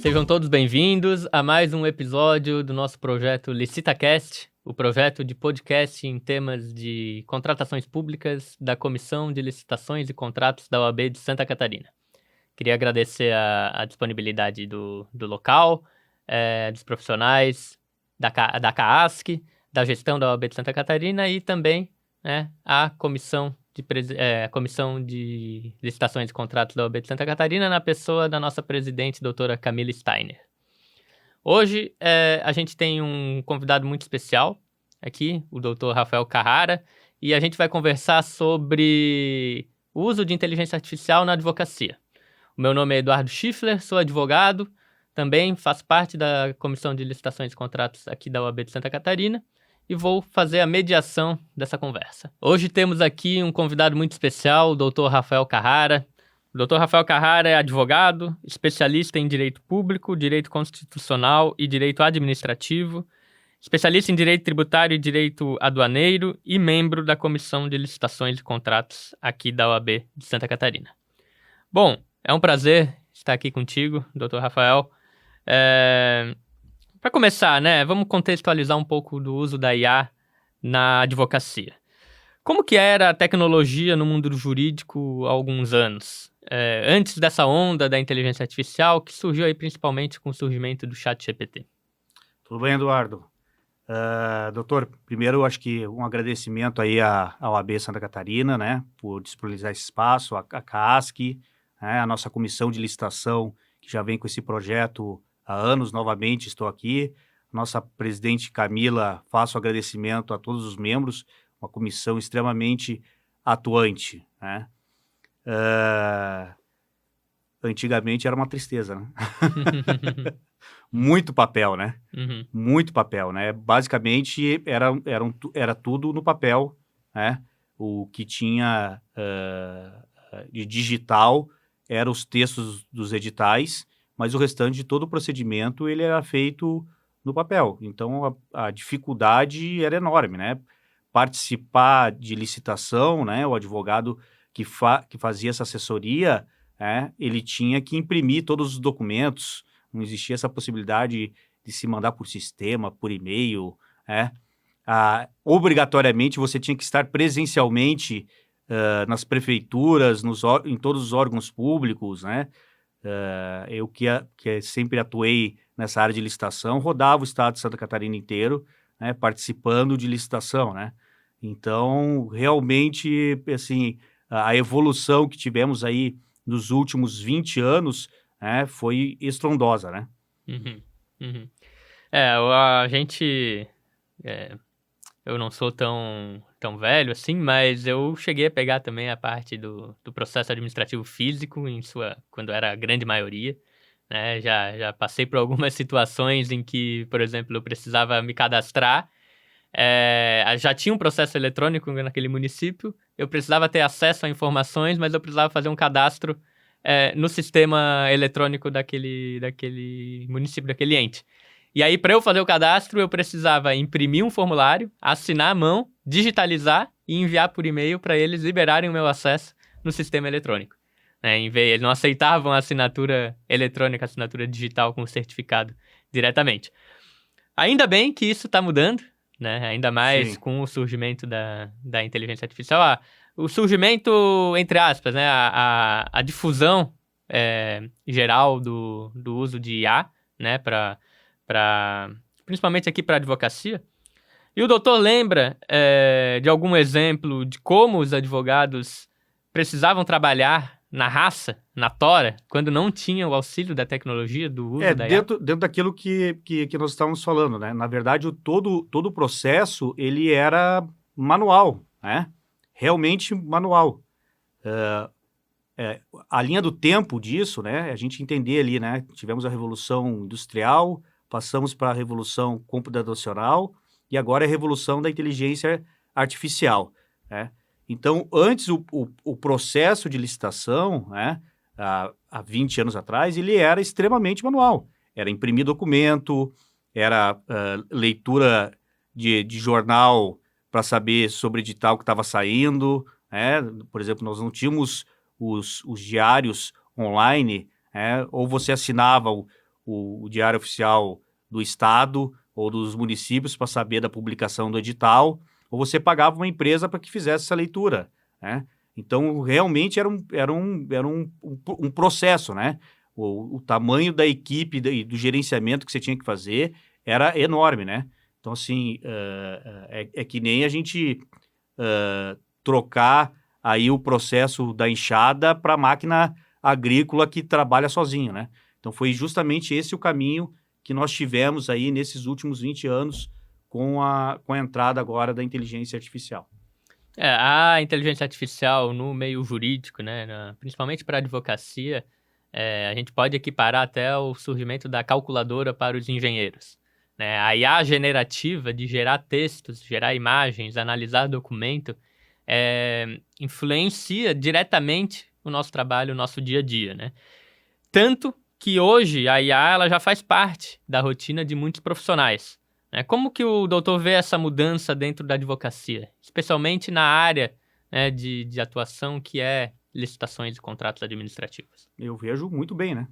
Sejam todos bem-vindos a mais um episódio do nosso projeto LicitaCast, o projeto de podcast em temas de contratações públicas da Comissão de Licitações e Contratos da OAB de Santa Catarina. Queria agradecer a disponibilidade do local, dos profissionais, da CAASC, da gestão da OAB de Santa Catarina e também a Comissão de Licitações e Contratos da OAB de Santa Catarina, na pessoa da nossa presidente, doutora Camila Steiner. Hoje a gente tem um convidado muito especial aqui, o doutor Rafael Carrara, e a gente vai conversar sobre o uso de inteligência artificial na advocacia. O meu nome é Eduardo Schiffler, sou advogado, também faço parte da Comissão de Licitações e Contratos aqui da OAB de Santa Catarina e vou fazer a mediação dessa conversa. Hoje temos aqui um convidado muito especial, o Dr. Rafael Carrara. O Dr. Rafael Carrara é advogado, especialista em Direito Público, Direito Constitucional e Direito Administrativo, especialista em Direito Tributário e Direito Aduaneiro e membro da Comissão de Licitações e Contratos aqui da OAB de Santa Catarina. Bom, é um prazer estar aqui contigo, Dr. Rafael. Para começar, vamos contextualizar um pouco do uso da IA na advocacia. Como que era a tecnologia no mundo jurídico há alguns anos? Antes dessa onda da inteligência artificial, que surgiu aí principalmente com o surgimento do ChatGPT. Tudo bem, Eduardo? Doutor, primeiro acho que um agradecimento aí à OAB Santa Catarina, por disponibilizar esse espaço, a CAASC, a nossa comissão de licitação, que já vem com esse projeto há anos, novamente estou aqui. Nossa presidente Camila, faço agradecimento a todos os membros, uma comissão extremamente atuante. Antigamente era uma tristeza, Muito papel, Uhum. Muito papel, Basicamente era tudo no papel, O que tinha de digital eram os textos dos editais, mas o restante de todo o procedimento ele era feito no papel. Então, a dificuldade era enorme, Participar de licitação, o advogado que fazia essa assessoria, ele tinha que imprimir todos os documentos, não existia essa possibilidade de se mandar por sistema, por e-mail, Obrigatoriamente, você tinha que estar presencialmente nas prefeituras, em todos os órgãos públicos, Eu que sempre atuei nessa área de licitação, rodava o estado de Santa Catarina inteiro, participando de licitação, Então, realmente, assim, a evolução que tivemos aí nos últimos 20 anos, foi estrondosa, Uhum. Uhum. A gente... eu não sou tão velho assim, mas eu cheguei a pegar também a parte do processo administrativo físico, quando era a grande maioria, Já passei por algumas situações em que, por exemplo, eu precisava me cadastrar, já tinha um processo eletrônico naquele município, eu precisava ter acesso a informações, mas eu precisava fazer um cadastro no sistema eletrônico daquele município, daquele ente. E aí, para eu fazer o cadastro, eu precisava imprimir um formulário, assinar à mão, digitalizar e enviar por e-mail para eles liberarem o meu acesso no sistema eletrônico. Eles não aceitavam a assinatura eletrônica, a assinatura digital com o certificado diretamente. Ainda bem que isso está mudando, ainda mais Sim. Com o surgimento da inteligência artificial. O surgimento, entre aspas, a difusão geral do uso de IA, principalmente aqui para a advocacia. E o doutor lembra de algum exemplo de como os advogados precisavam trabalhar na raça, na tora, quando não tinham o auxílio da tecnologia, do uso da IA? Dentro daquilo que nós estávamos falando, Na verdade, todo o processo, ele era manual, Realmente manual. A linha do tempo disso, a gente entender ali, Tivemos a Revolução Industrial, passamos para a Revolução Computacional e agora é a Revolução da Inteligência Artificial, Então, antes, o processo de licitação, há 20 anos atrás, ele era extremamente manual. Era imprimir documento, era leitura de jornal para saber sobre o edital que estava saindo, Por exemplo, nós não tínhamos os diários online, ou você assinava o Diário Oficial do Estado ou dos municípios para saber da publicação do edital, ou você pagava uma empresa para que fizesse essa leitura, né? Então, realmente era um processo, né? O tamanho da equipe e do gerenciamento que você tinha que fazer era enorme, né? Então, assim, é que nem a gente trocar aí o processo da enxada para a máquina agrícola que trabalha sozinho, né? Então, foi justamente esse o caminho que nós tivemos aí nesses últimos 20 anos com a entrada agora da inteligência artificial. A inteligência artificial no meio jurídico, né, principalmente para a advocacia, a gente pode equiparar até o surgimento da calculadora para os engenheiros, né? A IA generativa de gerar textos, gerar imagens, analisar documento, influencia diretamente o nosso trabalho, o nosso dia a dia, né? Tanto que hoje a IA ela já faz parte da rotina de muitos profissionais. Como que o doutor vê essa mudança dentro da advocacia, especialmente na área, né, de atuação que é licitações e contratos administrativos? Eu vejo muito bem, né?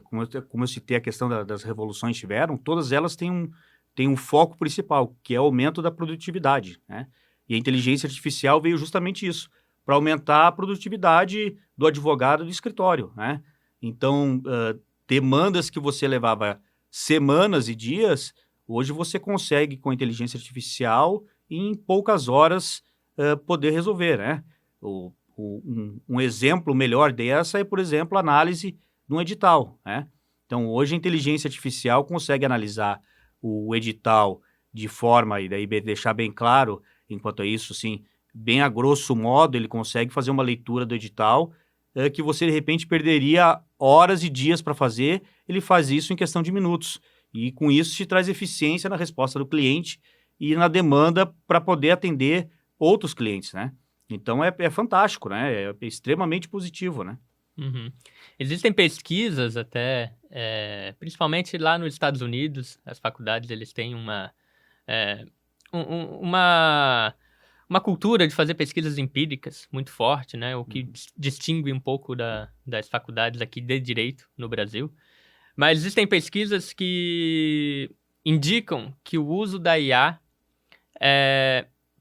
Como eu citei a questão das revoluções tiveram, todas elas têm um foco principal, que é o aumento da produtividade, né? E a inteligência artificial veio justamente isso, para aumentar a produtividade do advogado do escritório, né? Então, demandas que você levava semanas e dias, hoje você consegue, com a inteligência artificial, em poucas horas, poder resolver, né? Um exemplo melhor dessa é, por exemplo, a análise de um edital, né? Então, hoje a inteligência artificial consegue analisar o edital de forma, e daí deixar bem claro, enquanto a isso, sim, bem a grosso modo, ele consegue fazer uma leitura do edital que você, de repente, perderia horas e dias para fazer, ele faz isso em questão de minutos. E com isso te traz eficiência na resposta do cliente e na demanda para poder atender outros clientes, né? Então é fantástico, né? É extremamente positivo, né? Uhum. Existem pesquisas até, principalmente lá nos Estados Unidos, as faculdades eles têm uma cultura de fazer pesquisas empíricas muito forte, né? O que distingue um pouco das faculdades aqui de direito no Brasil. Mas existem pesquisas que indicam que o uso da IA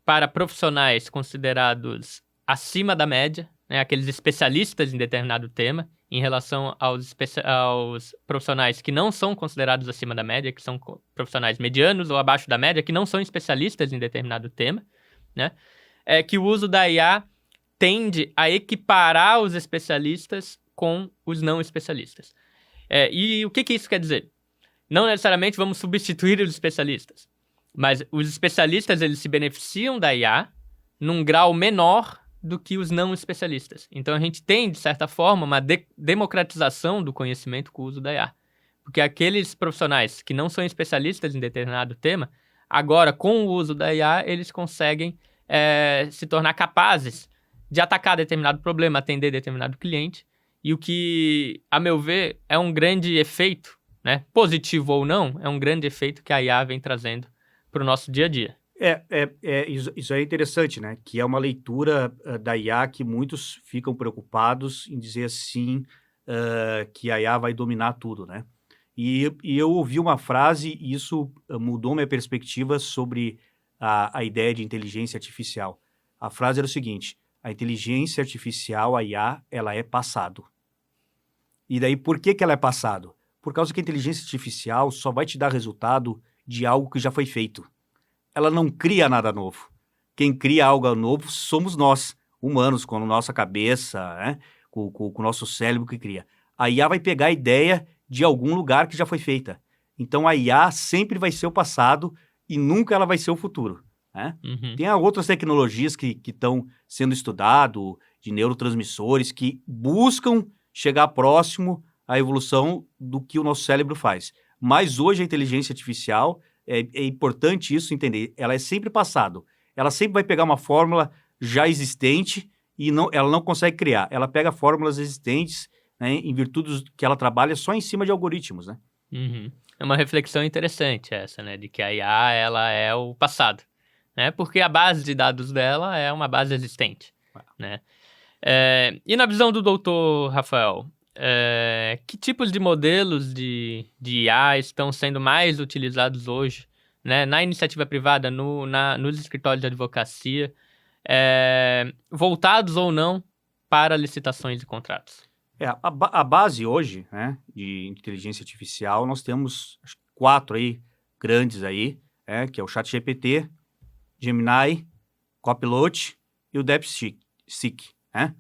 para profissionais considerados acima da média, né, aqueles especialistas em determinado tema, em relação aos profissionais que não são considerados acima da média, que são profissionais medianos ou abaixo da média, que não são especialistas em determinado tema, né, que o uso da IA tende a equiparar os especialistas com os não especialistas. E o que isso quer dizer? Não necessariamente vamos substituir os especialistas, mas os especialistas eles se beneficiam da IA num grau menor do que os não especialistas. Então a gente tem, de certa forma, uma democratização do conhecimento com o uso da IA. Porque aqueles profissionais que não são especialistas em determinado tema, agora com o uso da IA, eles conseguem se tornar capazes de atacar determinado problema, atender determinado cliente. E o que, a meu ver, é um grande efeito, né? Positivo ou não, é um grande efeito que a IA vem trazendo para o nosso dia a dia. Isso é interessante, né? Que é uma leitura da IA que muitos ficam preocupados em dizer assim que a IA vai dominar tudo, né? E eu ouvi uma frase e isso mudou minha perspectiva sobre a ideia de inteligência artificial. A frase era o seguinte: a inteligência artificial, a IA, ela é passado. E daí, por que ela é passado? Por causa que a inteligência artificial só vai te dar resultado de algo que já foi feito. Ela não cria nada novo. Quem cria algo novo somos nós, humanos, com a nossa cabeça, né? com o nosso cérebro que cria. A IA vai pegar a ideia de algum lugar que já foi feita. Então, a IA sempre vai ser o passado e nunca ela vai ser o futuro, né? Uhum. Tem outras tecnologias que estão sendo estudadas, de neurotransmissores, que buscam chegar próximo à evolução do que o nosso cérebro faz. Mas hoje a inteligência artificial, é importante isso entender, ela é sempre passado. Ela sempre vai pegar uma fórmula já existente e ela não consegue criar. Ela pega fórmulas existentes, né, em virtude que ela trabalha só em cima de algoritmos, né? Uhum. É uma reflexão interessante essa, né? De que a IA, ela é o passado, né? Porque a base de dados dela é uma base existente, né? E na visão do doutor Rafael, que tipos de modelos de IA estão sendo mais utilizados hoje, né, na iniciativa privada, nos escritórios de advocacia, voltados ou não para licitações e contratos? A base hoje, né, de inteligência artificial, nós temos acho, 4 aí, grandes aí, que é o ChatGPT, Gemini, Copilot e o DeepSeek, né?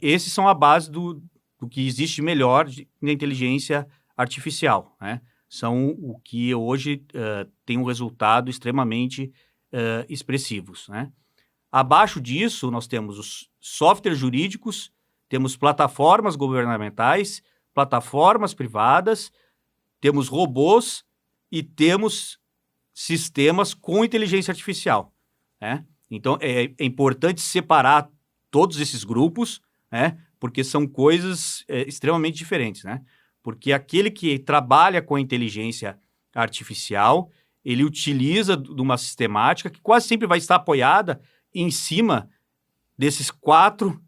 Esses são a base do que existe melhor na inteligência artificial, né? São o que hoje tem um resultado extremamente expressivos, né? Abaixo disso, nós temos os softwares jurídicos, temos plataformas governamentais, plataformas privadas, temos robôs e temos sistemas com inteligência artificial, né? Então, é importante separar todos esses grupos, né? Porque são coisas extremamente diferentes, né? Porque aquele que trabalha com a inteligência artificial, ele utiliza de uma sistemática que quase sempre vai estar apoiada em cima desses 4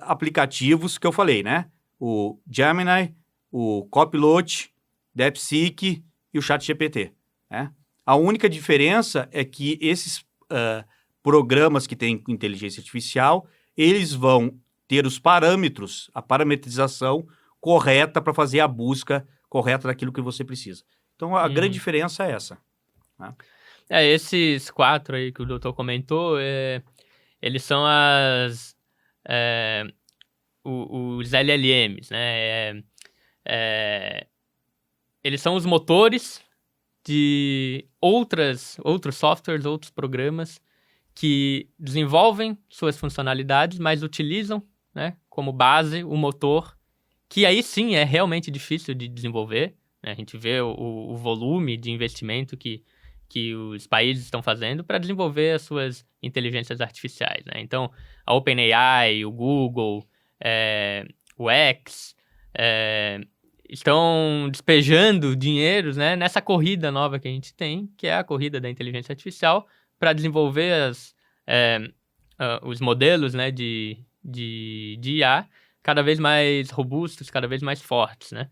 aplicativos que eu falei, né? O Gemini, o Copilot, DeepSeek e o ChatGPT, né? A única diferença é que esses programas que têm inteligência artificial, eles vão ter os parâmetros, a parametrização correta para fazer a busca correta daquilo que você precisa. Então, a grande diferença é essa, né? Esses 4 aí que o doutor comentou, eles são os LLMs, né? Eles são os motores de outros softwares, outros programas que desenvolvem suas funcionalidades, mas utilizam, né, como base o motor, que aí sim é realmente difícil de desenvolver, né? A gente vê o volume de investimento que os países estão fazendo para desenvolver as suas inteligências artificiais, né? Então, a OpenAI, o Google, o X, estão despejando dinheiros, né, nessa corrida nova que a gente tem, que é a corrida da inteligência artificial, para desenvolver os modelos, né, de IA cada vez mais robustos, cada vez mais fortes, né?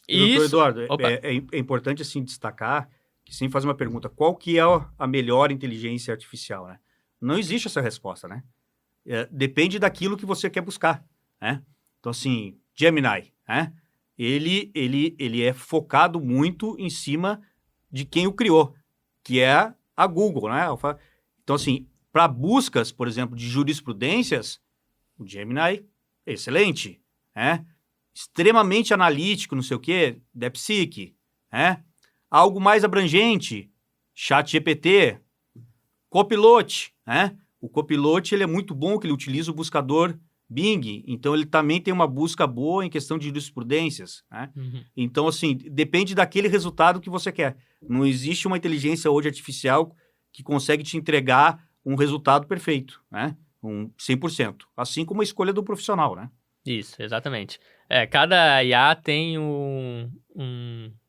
Doutor Eduardo, é importante assim destacar que sempre faz uma pergunta, qual que é a melhor inteligência artificial, né? Não existe essa resposta, né? Depende daquilo que você quer buscar, né? Então, assim, Gemini, né? Ele é focado muito em cima de quem o criou, que é a Google, né? Então, assim, para buscas, por exemplo, de jurisprudências, o Gemini é excelente, né? Extremamente analítico, não sei o quê, DeepSeek, né? Algo mais abrangente, ChatGPT, Copilot, né? O Copilot, ele é muito bom, que ele utiliza o buscador Bing, então ele também tem uma busca boa em questão de jurisprudências, né? Então, assim, depende daquele resultado que você quer. Não existe uma inteligência hoje artificial que consegue te entregar um resultado perfeito, né? 100%. Assim como a escolha do profissional, né? Isso, exatamente. Cada IA tem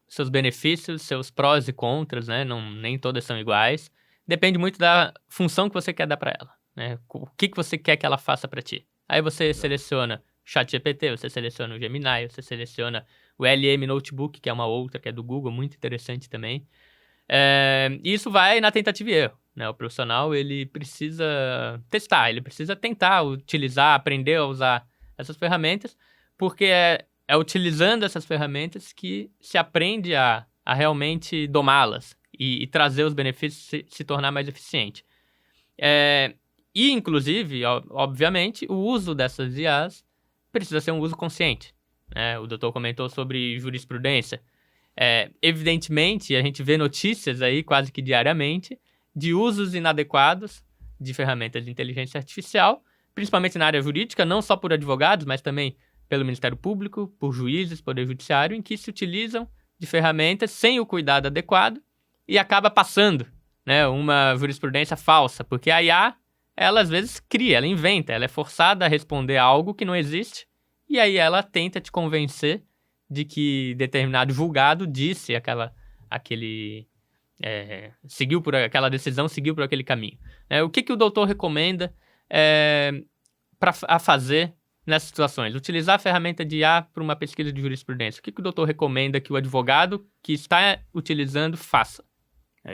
seus benefícios, seus prós e contras, né? Nem todas são iguais. Depende muito da função que você quer dar para ela, né? O que você quer que ela faça para ti. Aí você seleciona o ChatGPT, você seleciona o Gemini, você seleciona o LM Notebook, que é uma outra, que é do Google, muito interessante também. E isso vai na tentativa e erro, né? O profissional, ele precisa testar, ele precisa tentar utilizar, aprender a usar essas ferramentas, porque é utilizando essas ferramentas que se aprende a realmente domá-las e trazer os benefícios, se tornar mais eficiente. E, inclusive, obviamente, o uso dessas IAs precisa ser um uso consciente, né? O doutor comentou sobre jurisprudência. Evidentemente, a gente vê notícias aí quase que diariamente de usos inadequados de ferramentas de inteligência artificial, principalmente na área jurídica, não só por advogados, mas também pelo Ministério Público, por juízes, Poder Judiciário, em que se utilizam de ferramentas sem o cuidado adequado e acaba passando, né, uma jurisprudência falsa, porque a IA, ela às vezes cria, ela inventa, ela é forçada a responder a algo que não existe, e aí ela tenta te convencer de que determinado julgado disse seguiu por aquela decisão, seguiu por aquele caminho. O que o doutor recomenda a fazer nessas situações? Utilizar a ferramenta de IA para uma pesquisa de jurisprudência. O que o doutor recomenda que o advogado que está utilizando faça?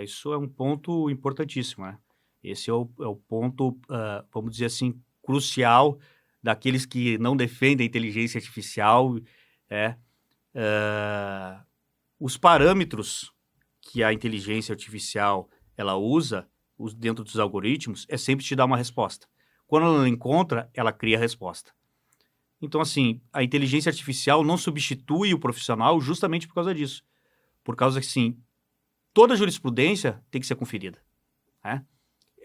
Isso é um ponto importantíssimo, né? Esse é o ponto, vamos dizer assim, crucial daqueles que não defendem a inteligência artificial. Os parâmetros que a inteligência artificial ela usa dentro dos algoritmos é sempre te dar uma resposta. Quando ela não encontra, ela cria a resposta. Então, assim, a inteligência artificial não substitui o profissional justamente por causa disso. Por causa que, assim, toda jurisprudência tem que ser conferida, né?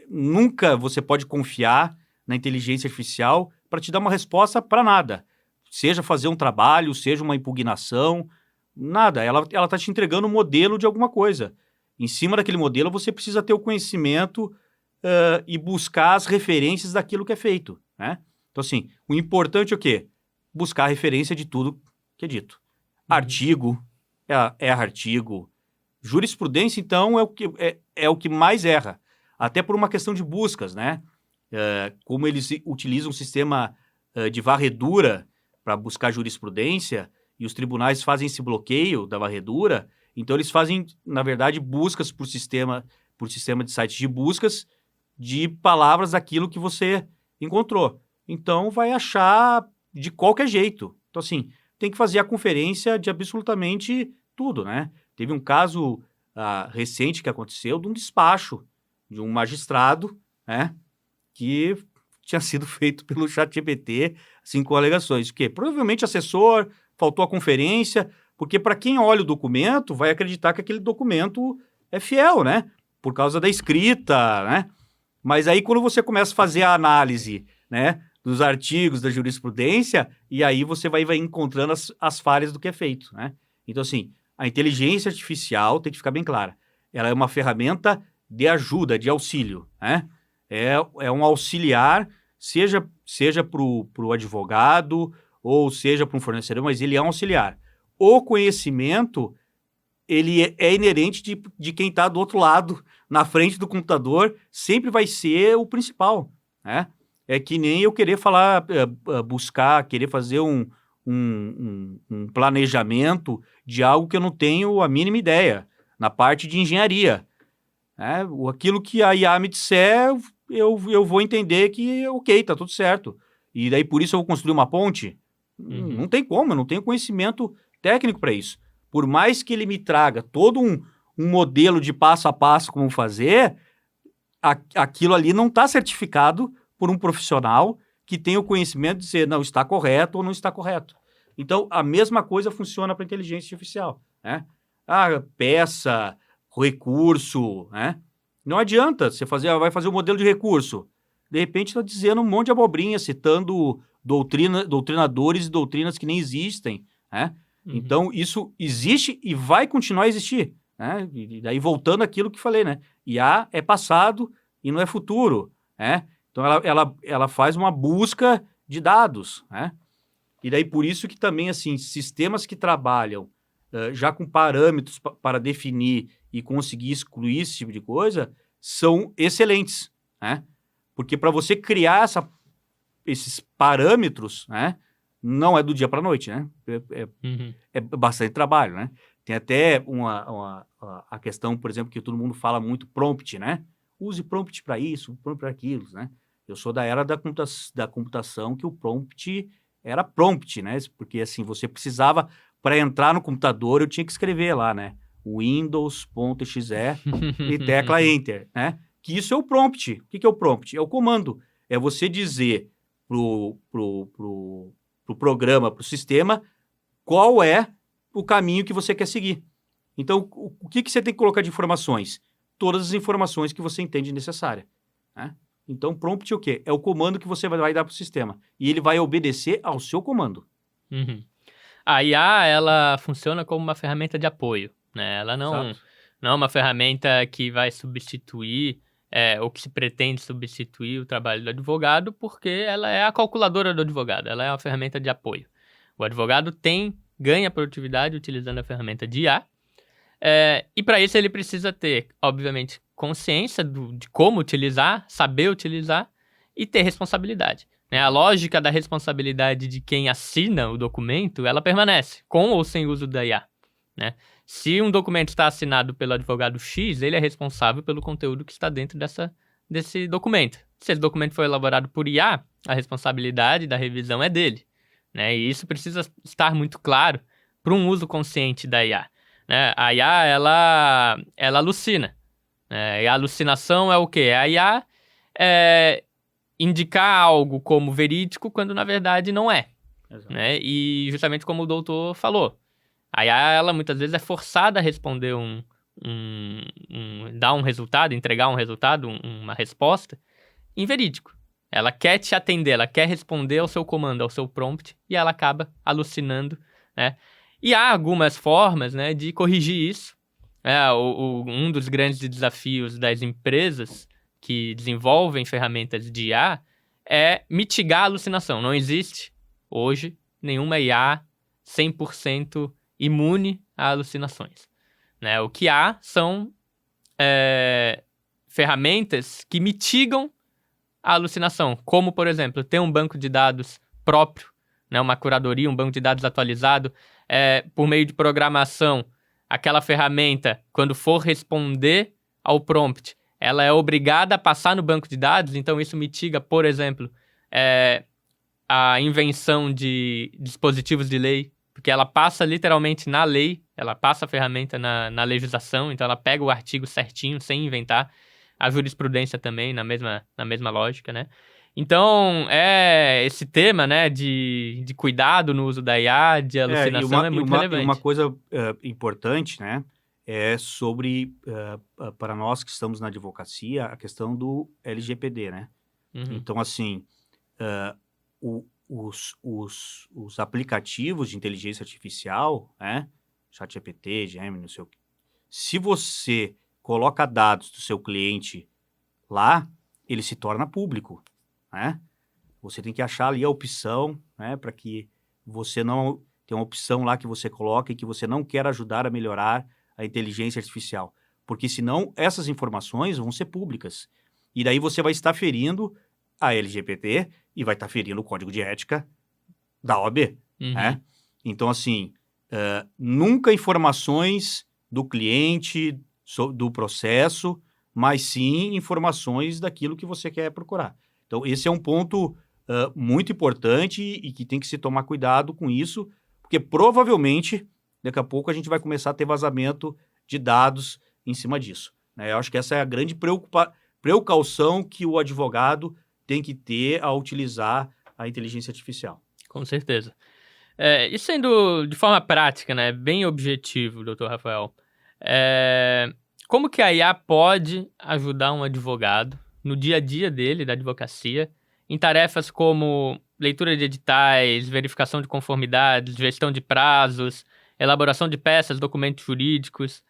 Nunca você pode confiar na inteligência artificial para te dar uma resposta para nada. Seja fazer um trabalho, seja uma impugnação, nada. Ela está te entregando um modelo de alguma coisa. Em cima daquele modelo, você precisa ter o conhecimento e buscar as referências daquilo que é feito, né? Então, assim, o importante é o quê? Buscar a referência de tudo que é dito. Artigo, artigo. Jurisprudência, então, é o que mais erra. Até por uma questão de buscas, né? Como eles utilizam um sistema de varredura para buscar jurisprudência, e os tribunais fazem esse bloqueio da varredura, então eles fazem, na verdade, buscas por sistema de sites de buscas de palavras daquilo que você encontrou. Então, vai achar de qualquer jeito. Então, assim, tem que fazer a conferência de absolutamente tudo, né? Teve um caso recente que aconteceu de um despacho de um magistrado, né, que tinha sido feito pelo ChatGPT, assim, com alegações. Porque provavelmente assessor, faltou a conferência, porque para quem olha o documento, vai acreditar que aquele documento é fiel, né? Por causa da escrita, né? Mas aí quando você começa a fazer a análise, né, dos artigos da jurisprudência, e aí você vai encontrando as falhas do que é feito, né? Então, assim, a inteligência artificial tem que ficar bem clara. Ela é uma ferramenta de ajuda, de auxílio, né? É um auxiliar, seja para o advogado ou seja para um fornecedor, mas ele é um auxiliar. O conhecimento, ele é inerente de quem está do outro lado, na frente do computador, sempre vai ser o principal, né? É que nem eu querer falar, buscar, querer fazer um planejamento de algo que eu não tenho a mínima ideia, na parte de engenharia. Aquilo que a IA me disser, eu vou entender que, ok, tá tudo certo. E daí, por isso, eu vou construir uma ponte? Não tem como, eu não tenho conhecimento técnico para isso. Por mais que ele me traga todo um modelo de passo a passo como fazer, aquilo ali não está certificado por um profissional que tem o conhecimento de dizer, não, está correto ou não está correto. Então, a mesma coisa funciona para a inteligência artificial, né? Peça, recurso, né? Não adianta você vai fazer um modelo de recurso. De repente está dizendo um monte de abobrinha, citando doutrinadores e doutrinas que nem existem, né? Então, isso existe e vai continuar a existir, né? E daí, voltando àquilo que falei, né? IA é passado e não é futuro, né? Então, ela faz uma busca de dados, né? E daí, por isso que também, assim, sistemas que trabalham já com parâmetros para definir e conseguir excluir esse tipo de coisa, são excelentes, né? Porque para você criar esses parâmetros, né, não é do dia para a noite, né? É bastante trabalho, né? Tem até a questão, por exemplo, que todo mundo fala muito, prompt, né? Use prompt para isso, prompt para aquilo, né? Eu sou da era da computação que o prompt era prompt, né? Porque, assim, você precisava, para entrar no computador, eu tinha que escrever lá, né? Windows.exe e tecla Enter, né? Que isso é o prompt. O que é o prompt? É o comando. É você dizer pro programa, pro sistema, qual é o caminho que você quer seguir. Então, o que você tem que colocar de informações? Todas as informações que você entende necessária, né? Então, prompt é o quê? É o comando que você vai dar para o sistema. E ele vai obedecer ao seu comando. A IA, ela funciona como uma ferramenta de apoio, né? Ela não é uma ferramenta que vai substituir ou que se pretende substituir o trabalho do advogado, porque ela é a calculadora do advogado. Ela é uma ferramenta de apoio. O advogado ganha produtividade utilizando a ferramenta de IA. E para isso ele precisa ter, obviamente, consciência de como utilizar, saber utilizar e ter responsabilidade. Né? A lógica da responsabilidade de quem assina o documento, ela permanece, com ou sem uso da IA. Né? Se um documento está assinado pelo advogado X, ele é responsável pelo conteúdo que está dentro desse documento. Se esse documento foi elaborado por IA, a responsabilidade da revisão é dele. Né? E isso precisa estar muito claro para um uso consciente da IA. Né? A IA, ela alucina. Né? E a alucinação é o quê? A IA indicar algo como verídico quando, na verdade, não é. Né? E justamente como o doutor falou, a IA, ela muitas vezes é forçada a responder dar um resultado, entregar um resultado, uma resposta inverídico. Ela quer te atender, ela quer responder ao seu comando, ao seu prompt, e ela acaba alucinando, né? E há algumas formas, né, de corrigir isso. Um dos grandes desafios das empresas que desenvolvem ferramentas de IA é mitigar a alucinação. Não existe, hoje, nenhuma IA 100% imune a alucinações. Né? O que há são ferramentas que mitigam a alucinação, como, por exemplo, ter um banco de dados próprio, né, uma curadoria, um banco de dados atualizado, por meio de programação, aquela ferramenta, quando for responder ao prompt, ela é obrigada a passar no banco de dados, então isso mitiga, por exemplo, a invenção de dispositivos de lei, porque ela passa literalmente na lei, ela passa a ferramenta na legislação, então ela pega o artigo certinho, sem inventar. A jurisprudência também, na mesma lógica, né? Então, esse tema, né, de cuidado no uso da IA, de alucinação, é muito relevante. E uma coisa importante, né, é sobre, para nós que estamos na advocacia, a questão do LGPD, né? Uhum. Então, assim, os aplicativos de inteligência artificial, né, ChatGPT, Gemini, não sei o quê, se você coloca dados do seu cliente lá, ele se torna público, né? Você tem que achar ali a opção, né, para que você não... Tem uma opção lá que você coloca e que você não quer ajudar a melhorar a inteligência artificial. Porque senão essas informações vão ser públicas. E daí você vai estar ferindo a LGPD e vai estar ferindo o código de ética da OAB, né? Então, assim, nunca informações do cliente, do processo, mas sim informações daquilo que você quer procurar. Então, esse é um ponto muito importante e que tem que se tomar cuidado com isso, porque provavelmente, daqui a pouco, a gente vai começar a ter vazamento de dados em cima disso. Né? Eu acho que essa é a grande precaução que o advogado tem que ter ao utilizar a inteligência artificial. Com certeza. E sendo de forma prática, né, bem objetivo, doutor Rafael, como que a IA pode ajudar um advogado no dia a dia dele, da advocacia, em tarefas como leitura de editais, verificação de conformidades, gestão de prazos, elaboração de peças, documentos jurídicos?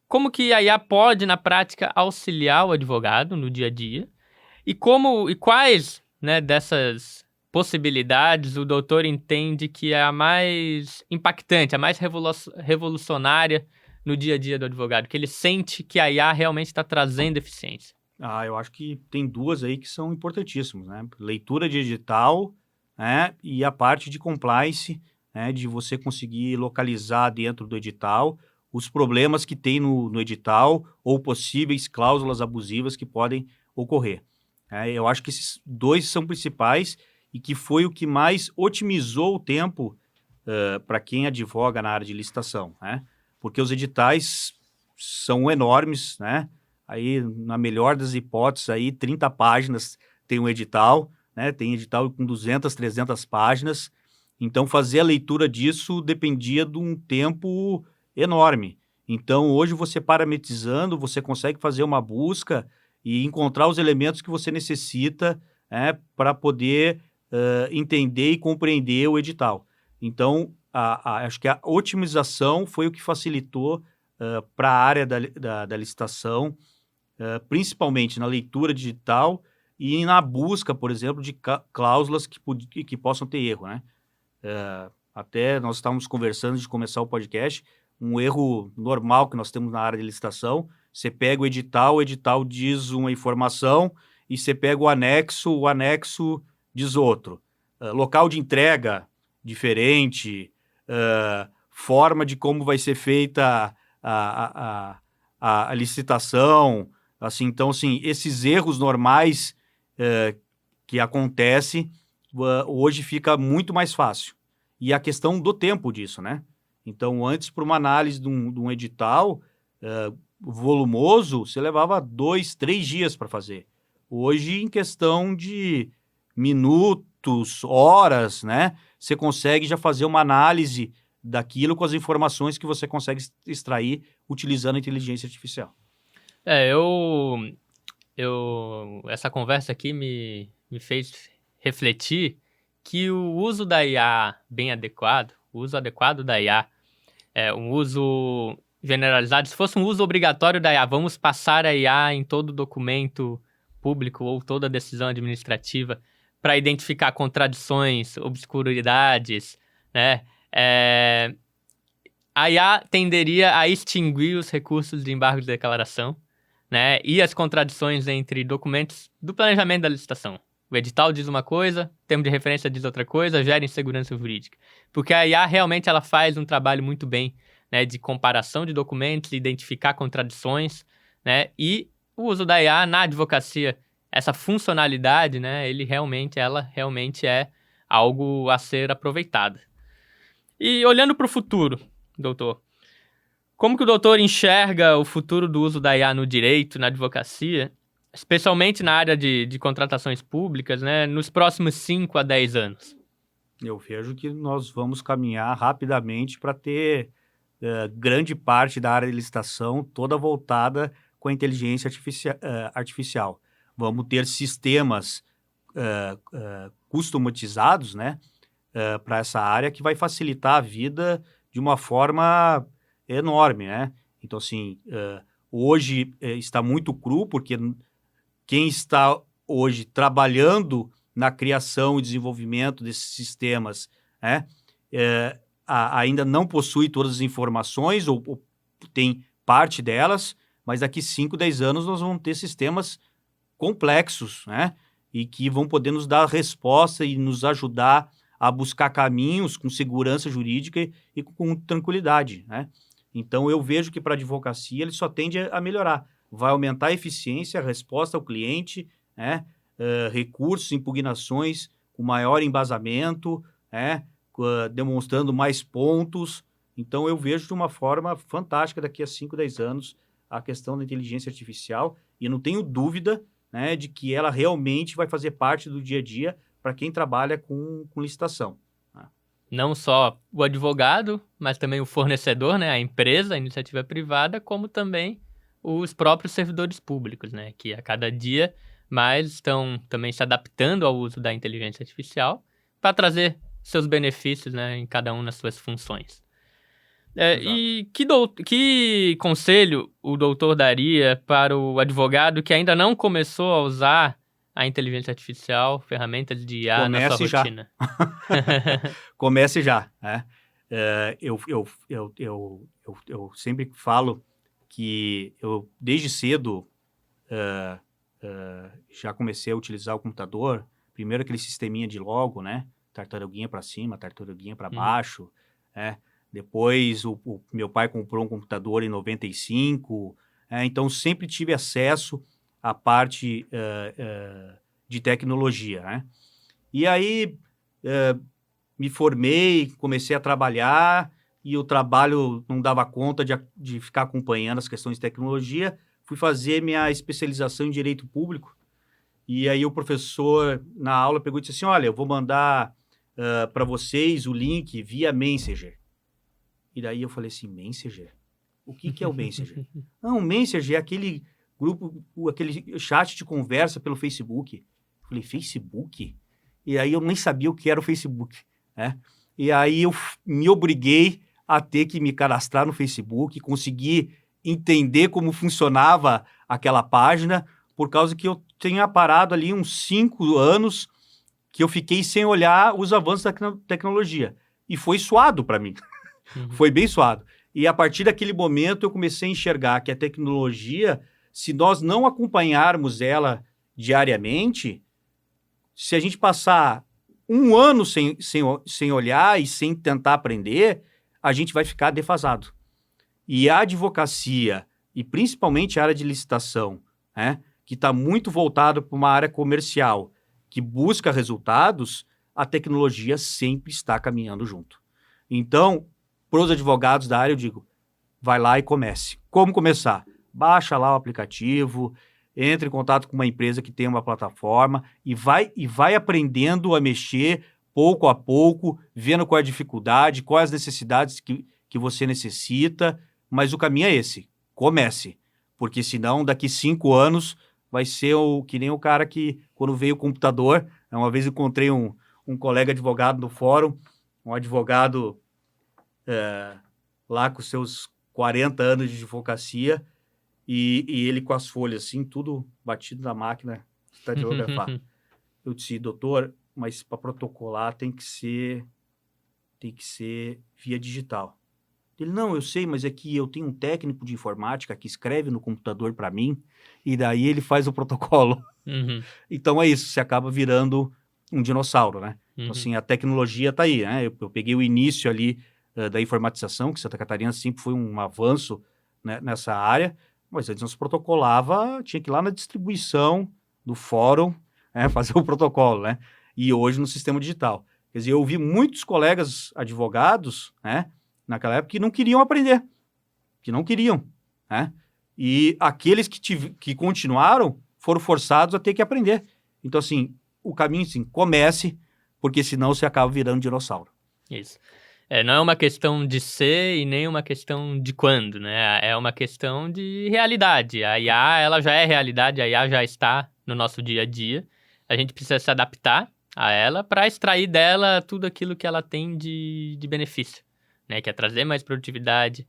Como que a IA pode, na prática, auxiliar o advogado no dia a dia? E quais, né, dessas possibilidades o doutor entende que é a mais impactante, a mais revolucionária no dia a dia do advogado, que ele sente que a IA realmente está trazendo eficiência? Eu acho que tem duas aí que são importantíssimas, né? Leitura de edital, né, e a parte de compliance, né, de você conseguir localizar dentro do edital os problemas que tem no edital ou possíveis cláusulas abusivas que podem ocorrer. Eu acho que esses dois são principais e que foi o que mais otimizou o tempo para quem advoga na área de licitação, né? Porque os editais são enormes, né? Aí, na melhor das hipóteses, aí, 30 páginas tem um edital, né? Tem edital com 200, 300 páginas. Então, fazer a leitura disso dependia de um tempo enorme. Então, hoje, você parametrizando, você consegue fazer uma busca e encontrar os elementos que você necessita, para poder entender e compreender o edital. Então, acho que a otimização foi o que facilitou para a área da licitação, principalmente na leitura digital e na busca, por exemplo, de cláusulas que possam ter erro, né? Até nós estávamos conversando antes de começar o podcast, um erro normal que nós temos na área de licitação: você pega o edital diz uma informação e você pega o anexo diz outro. Local de entrega diferente, forma de como vai ser feita a licitação, assim, então, assim, esses erros normais que acontecem, hoje fica muito mais fácil. E a questão do tempo disso, né? Então, antes, para uma análise de um edital volumoso, você levava 2, 3 dias para fazer. Hoje, em questão de minutos, horas, né? Você consegue já fazer uma análise daquilo com as informações que você consegue extrair utilizando a inteligência artificial. Essa conversa aqui me fez refletir que o uso da IA bem adequado, o uso adequado da IA, um uso generalizado, se fosse um uso obrigatório da IA, vamos passar a IA em todo documento público ou toda decisão administrativa para identificar contradições, obscuridades, né? A IA tenderia a extinguir os recursos de embargo de declaração, né? E as contradições entre documentos do planejamento da licitação. O edital diz uma coisa, o termo de referência diz outra coisa, gera insegurança jurídica. Porque a IA realmente ela faz um trabalho muito bem, né, de comparação de documentos, identificar contradições, né? E o uso da IA na advocacia, essa funcionalidade, né, ela realmente é algo a ser aproveitado. E olhando para o futuro, doutor, como que o doutor enxerga o futuro do uso da IA no direito, na advocacia, especialmente na área de contratações públicas, né, nos próximos 5 a 10 anos? Eu vejo que nós vamos caminhar rapidamente para ter grande parte da área de licitação toda voltada com a inteligência artificial. Vamos ter sistemas customatizados, né, para essa área que vai facilitar a vida de uma forma enorme, né? Então, assim, hoje está muito cru, porque quem está hoje trabalhando na criação e desenvolvimento desses sistemas, né, ainda não possui todas as informações ou tem parte delas, mas daqui 5, 10 anos nós vamos ter sistemas complexos, né, e que vão poder nos dar resposta e nos ajudar a buscar caminhos com segurança jurídica e com tranquilidade, né? Então, eu vejo que para a advocacia ele só tende a melhorar. Vai aumentar a eficiência, a resposta ao cliente, né? Recursos, impugnações com maior embasamento, né? Demonstrando mais pontos. Então, eu vejo de uma forma fantástica daqui a 5, 10 anos a questão da inteligência artificial e não tenho dúvida, né, de que ela realmente vai fazer parte do dia a dia para quem trabalha com licitação. Não só o advogado, mas também o fornecedor, né, a empresa, a iniciativa privada, como também os próprios servidores públicos, né, que a cada dia mais estão também se adaptando ao uso da inteligência artificial para trazer seus benefícios, né, em cada uma das suas funções. E que conselho o doutor daria para o advogado que ainda não começou a usar a inteligência artificial, ferramentas de IA na sua rotina? Comece já. Né? Eu sempre falo que eu, desde cedo, já comecei a utilizar o computador. Primeiro aquele sisteminha de logo, né? Tartaruguinha para cima, tartaruguinha para baixo. Depois o meu pai comprou um computador em 95. Então sempre tive acesso à parte de tecnologia, né? E aí me formei, comecei a trabalhar e o trabalho não dava conta de ficar acompanhando as questões de tecnologia. Fui fazer minha especialização em Direito Público e aí o professor na aula pegou e disse assim, olha, eu vou mandar para vocês o link via Messenger. E daí eu falei assim, Messenger? O que é o Messenger? Não, o Messenger é aquele grupo, aquele chat de conversa pelo Facebook. Eu falei, Facebook? E aí eu nem sabia o que era o Facebook, né? E aí eu me obriguei a ter que me cadastrar no Facebook, conseguir entender como funcionava aquela página, por causa que eu tinha parado ali uns 5 anos que eu fiquei sem olhar os avanços da tecnologia. E foi suado para mim. Foi bem suado. E a partir daquele momento eu comecei a enxergar que a tecnologia, se nós não acompanharmos ela diariamente, se a gente passar um ano sem olhar e sem tentar aprender, a gente vai ficar defasado. E a advocacia, e principalmente a área de licitação, né, que está muito voltada para uma área comercial, que busca resultados, a tecnologia sempre está caminhando junto. Então, para os advogados da área, eu digo, vai lá e comece. Como começar? Baixa lá o aplicativo, entre em contato com uma empresa que tem uma plataforma e vai aprendendo a mexer pouco a pouco, vendo qual é a dificuldade, quais as necessidades que você necessita, mas o caminho é esse, comece, porque senão daqui 5 anos vai ser que nem o cara que, quando veio o computador, uma vez encontrei um colega advogado no fórum, um advogado lá com seus 40 anos de advocacia, e ele com as folhas assim, tudo batido na máquina de datilografar. Eu disse, doutor, mas para protocolar tem que ser via digital. Ele, não, eu sei, mas é que eu tenho um técnico de informática que escreve no computador para mim, e daí ele faz o protocolo. Então é isso, você acaba virando um dinossauro, né? Então, assim, a tecnologia está aí, né? Eu peguei o início ali da informatização, que Santa Catarina sempre foi um avanço, né, nessa área, mas antes nós protocolava, tinha que ir lá na distribuição do fórum, né, fazer o protocolo, né? E hoje no sistema digital. Quer dizer, eu vi muitos colegas advogados, né, naquela época, que não queriam aprender, que não queriam, né? E aqueles que continuaram foram forçados a ter que aprender. Então, assim, o caminho, assim, comece, porque senão você acaba virando dinossauro. Isso. Não é uma questão de ser e nem uma questão de quando, né? É uma questão de realidade. A IA, ela já é realidade, a IA já está no nosso dia a dia. A gente precisa se adaptar a ela para extrair dela tudo aquilo que ela tem de benefício, né? Que é trazer mais produtividade,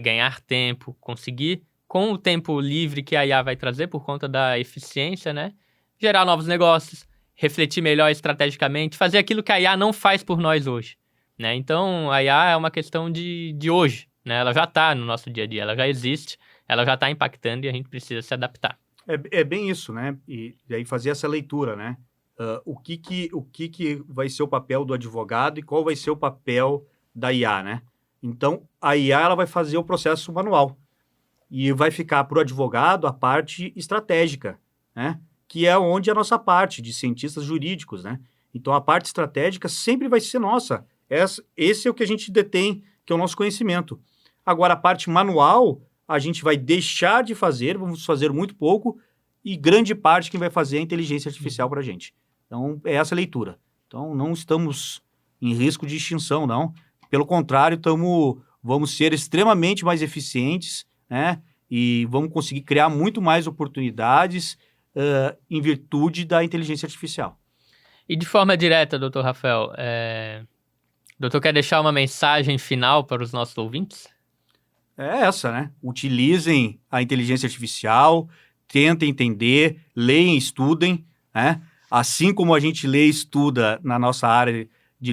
ganhar tempo, conseguir, com o tempo livre que a IA vai trazer por conta da eficiência, né? Gerar novos negócios, refletir melhor estrategicamente, fazer aquilo que a IA não faz por nós hoje, né? Então, a IA é uma questão de hoje, né? Ela já está no nosso dia a dia, ela já existe, ela já está impactando e a gente precisa se adaptar. É bem isso, né? E aí fazer essa leitura, né? O que vai ser o papel do advogado e qual vai ser o papel da IA, né? Então, a IA ela vai fazer o processo manual e vai ficar para o advogado a parte estratégica, né? Que é onde a nossa parte de cientistas jurídicos, né? Então, a parte estratégica sempre vai ser nossa. Esse é o que a gente detém, que é o nosso conhecimento. Agora, a parte manual, a gente vai deixar de fazer, vamos fazer muito pouco, e grande parte quem vai fazer é a inteligência artificial para a gente. Então, é essa a leitura. Então, não estamos em risco de extinção, não. Pelo contrário, vamos ser extremamente mais eficientes, né? E vamos conseguir criar muito mais oportunidades em virtude da inteligência artificial. E de forma direta, doutor Rafael, o doutor quer deixar uma mensagem final para os nossos ouvintes? É essa, né? Utilizem a inteligência artificial, tentem entender, leem, estudem, né? Assim como a gente lê e estuda na nossa área de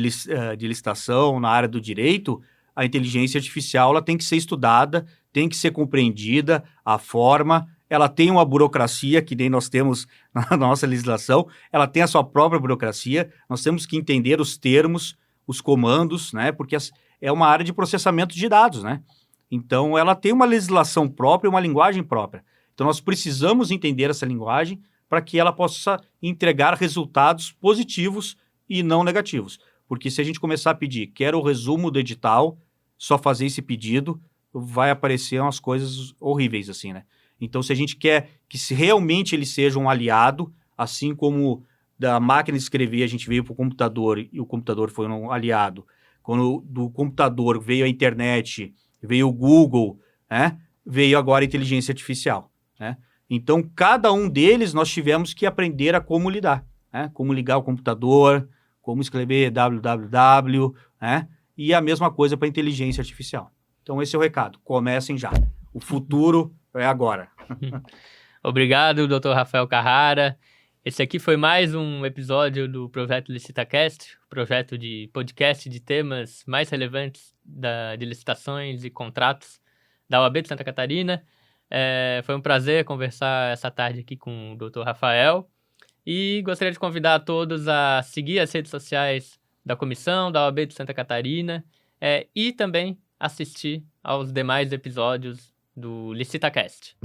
licitação, na área do direito, a inteligência artificial ela tem que ser estudada, tem que ser compreendida, a forma, ela tem uma burocracia, que nem nós temos na nossa legislação, ela tem a sua própria burocracia, nós temos que entender os termos, os comandos, né? Porque é uma área de processamento de dados, né? Então, ela tem uma legislação própria, uma linguagem própria. Então, nós precisamos entender essa linguagem para que ela possa entregar resultados positivos e não negativos. Porque se a gente começar a pedir, quero o resumo do edital, só fazer esse pedido, vai aparecer umas coisas horríveis, assim, né? Então, se a gente quer que realmente ele seja um aliado, assim como da máquina de escrever a gente veio para o computador e o computador foi um aliado, quando do computador veio a internet, veio o Google, né? Veio agora a inteligência artificial, né? Então, cada um deles nós tivemos que aprender a como lidar, né? Como ligar o computador, como escrever www, né? E a mesma coisa para a inteligência artificial. Então, esse é o recado. Comecem já. O futuro é agora. Obrigado, Dr. Rafael Carrara. Esse aqui foi mais um episódio do Projeto LicitaCast, projeto de podcast de temas mais relevantes de licitações e contratos da OAB de Santa Catarina. Foi um prazer conversar essa tarde aqui com o Dr. Rafael. E gostaria de convidar a todos a seguir as redes sociais da comissão, da OAB de Santa Catarina, e também assistir aos demais episódios do LicitaCast.